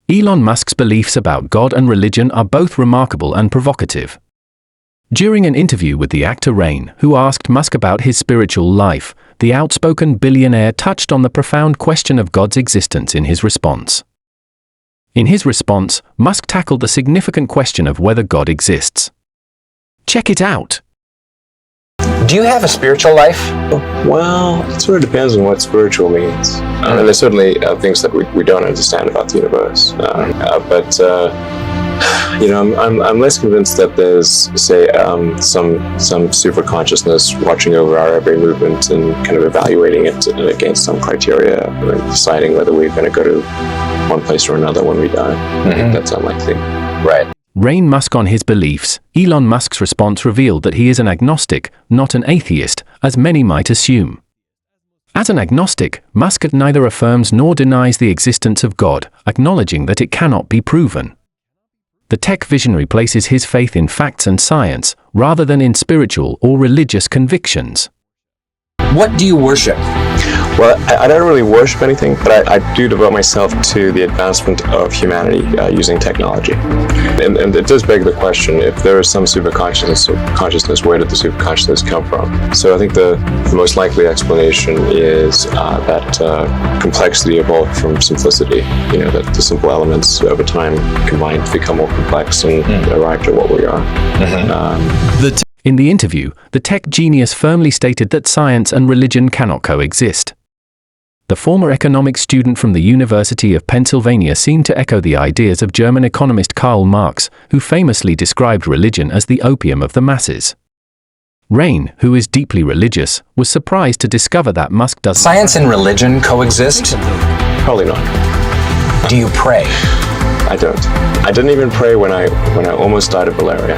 Elon Musk's beliefs about God and religion are both remarkable and provocative. During an interview with the actor Rain, who asked Musk about his spiritual life, the outspoken billionaire touched on the profound question of God's existence in his response. In his response, Musk tackled the significant question of whether God exists. Check it out. Do you have a spiritual life? Well, it sort of depends on what spiritual means. And there's certainly things that we don't understand about the universe. I'm less convinced that there's, say, some super consciousness watching over our every movement and kind of evaluating it against some criteria and deciding whether we're going to go to one place or another when we die. I think that's unlikely. Right. Rain Musk on his beliefs. Elon Musk's response revealed that he is an agnostic, not an atheist, as many might assume. As an agnostic, Musk neither affirms nor denies the existence of God, acknowledging that it cannot be proven. The tech visionary places his faith in facts and science, rather than in spiritual or religious convictions. What do you worship? Well, I don't really worship anything, but I do devote myself to the advancement of humanity using technology. And it does beg the question, if there is some super consciousness, where did the super consciousness come from? So I think the most likely explanation is that complexity evolved from simplicity. That the simple elements over time combined to become more complex and arrived at what we are. In the interview, the tech genius firmly stated that science and religion cannot coexist. The former economics student from the University of Pennsylvania seemed to echo the ideas of German economist Karl Marx, who famously described religion as the opium of the masses. Rain, who is deeply religious, was surprised to discover that Musk does. Science and religion coexist? Probably not. Do you pray? I don't. I didn't even pray when I almost died of malaria.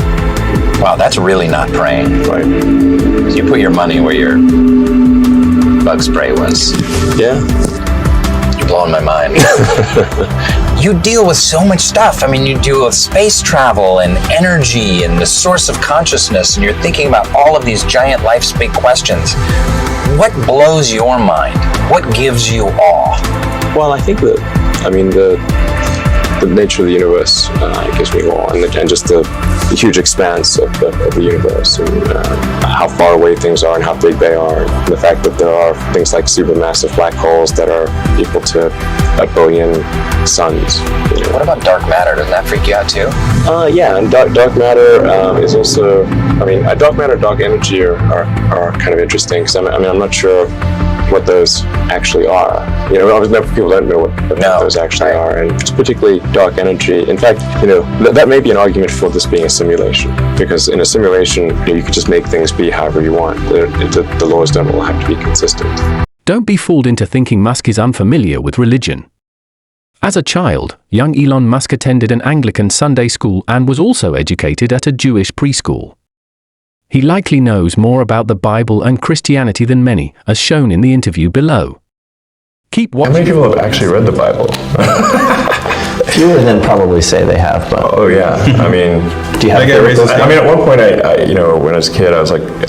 Wow, that's really not praying. Right. You put your money where your bug spray was. Yeah. You're blowing my mind. You deal with so much stuff. I mean, you deal with space travel and energy and the source of consciousness, and you're thinking about all of these giant life's big questions. What blows your mind? What gives you awe? Well, I think the nature of the universe gives me awe, and just the huge expanse of the universe, and how far away things are and how big they are, and the fact that there are things like supermassive black holes that are equal to 1 billion suns. What about dark matter? Doesn't that freak you out too? Yeah, and dark matter is also, dark matter and dark energy are kind of interesting, because I'm not sure what those actually are. People don't know what those actually are, and particularly dark energy. In fact, that may be an argument for this being a simulation, because in a simulation, you can just make things be however you want. The laws don't all have to be consistent. Don't be fooled into thinking Musk is unfamiliar with religion. As a child, young Elon Musk attended an Anglican Sunday school and was also educated at a Jewish preschool. He likely knows more about the Bible and Christianity than many, as shown in the interview below. Keep watching. How many people have actually read the Bible? Fewer than probably say they have, but... Oh, yeah. Do you have at one point, when I was a kid, I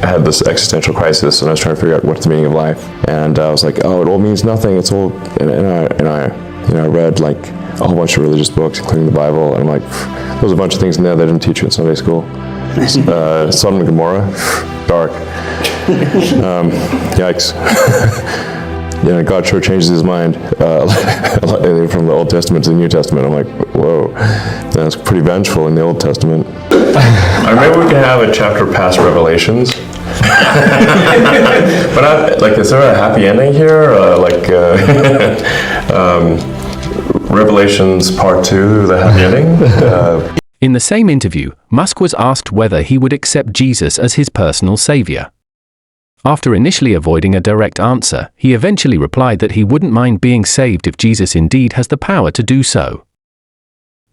had this existential crisis, and I was trying to figure out what's the meaning of life. And I was like, it all means nothing. It's all... And I read, a whole bunch of religious books, including the Bible, and I'm like, there's a bunch of things in there they didn't teach you in Sunday school. Sodom and Gomorrah, dark. Yikes. God sure changes his mind from the Old Testament to the New Testament. I'm like, whoa, that's pretty vengeful in the Old Testament. Maybe we can have a chapter past Revelations. But is there a happy ending here? Revelations Part 2, the happy ending? In the same interview, Musk was asked whether he would accept Jesus as his personal savior. After initially avoiding a direct answer, he eventually replied that he wouldn't mind being saved if Jesus indeed has the power to do so.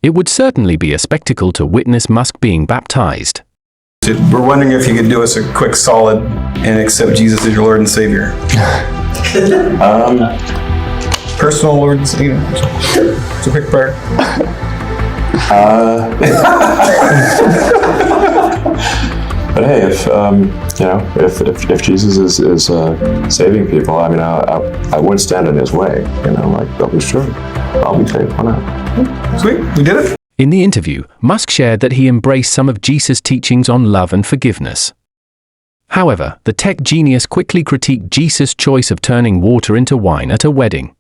It would certainly be a spectacle to witness Musk being baptized. We're wondering if you could do us a quick solid and accept Jesus as your Lord and Savior. Personal Lord and Savior. It's a quick prayer. But hey, if Jesus is saving people, I would stand in his way. I'll be sure. I'll be saved. Why not? Sweet, we did it. In the interview, Musk shared that he embraced some of Jesus' teachings on love and forgiveness. However, the tech genius quickly critiqued Jesus' choice of turning water into wine at a wedding.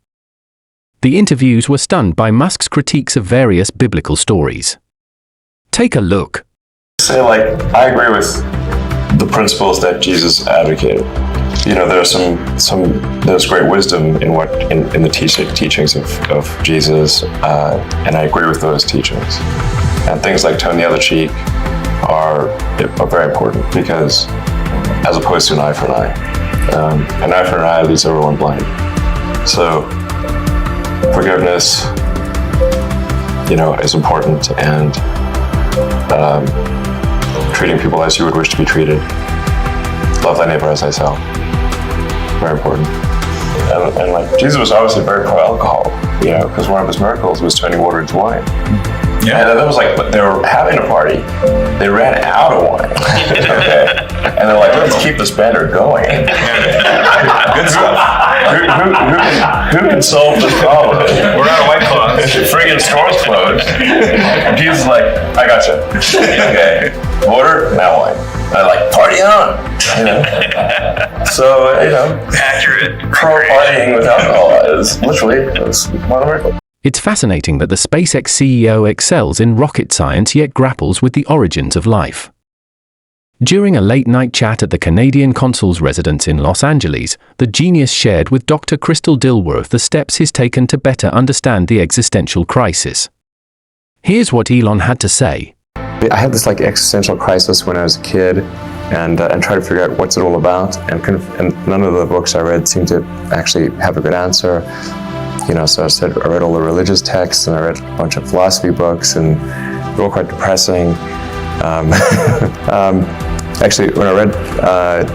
The interviews were stunned by Musk's critiques of various biblical stories. Take a look. Say, like, I agree with the principles that Jesus advocated. You know, there's great wisdom in the teachings of Jesus, and I agree with those teachings. And things like turn the other cheek are very important, because as opposed to an eye for an eye leaves everyone blind. So forgiveness, is important, and treating people as you would wish to be treated. Love thy neighbor as thyself. Very important. And like, Jesus was obviously very pro-alcohol, because one of his miracles was turning water into wine. Yeah. And that was like, they were having a party. They ran out of wine. Okay. And they're like, let's keep this banner going. Good stuff. Who can solve this problem? We're out of White Claws. Friggin' store's closed. And Jesus is like, I gotcha. Okay. Water, now wine. And they're like, party on. So, Accurate. Pro-partying with alcohol is literally one of the miracles. It's fascinating that the SpaceX CEO excels in rocket science yet grapples with the origins of life. During a late-night chat at the Canadian consul's residence in Los Angeles, the genius shared with Dr. Crystal Dilworth the steps he's taken to better understand the existential crisis. Here's what Elon had to say. I had this existential crisis when I was a kid, and tried to figure out what's it all about, and none of the books I read seemed to actually have a good answer. So I read all the religious texts, and I read a bunch of philosophy books, and they're all quite depressing. Actually, when I read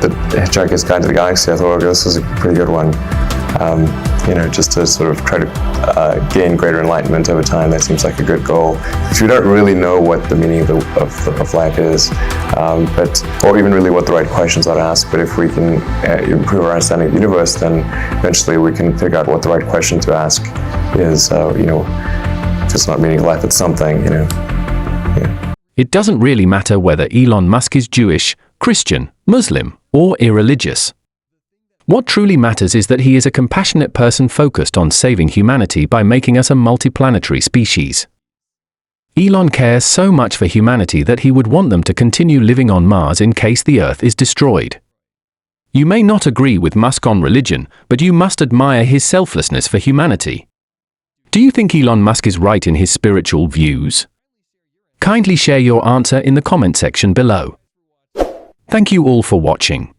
The Hitchhiker's Guide to the Galaxy, I thought, okay, this is a pretty good one. Just to sort of try to gain greater enlightenment over time. That seems like a good goal, because we don't really know what the meaning of life is, or even really what the right questions are to ask. But if we can improve our understanding of the universe, then eventually we can figure out what the right question to ask is. If it's not meaning of life, it's something. Yeah. It doesn't really matter whether Elon Musk is Jewish, Christian, Muslim, or irreligious. What truly matters is that he is a compassionate person focused on saving humanity by making us a multiplanetary species. Elon cares so much for humanity that he would want them to continue living on Mars in case the Earth is destroyed. You may not agree with Musk on religion, but you must admire his selflessness for humanity. Do you think Elon Musk is right in his spiritual views? Kindly share your answer in the comment section below. Thank you all for watching.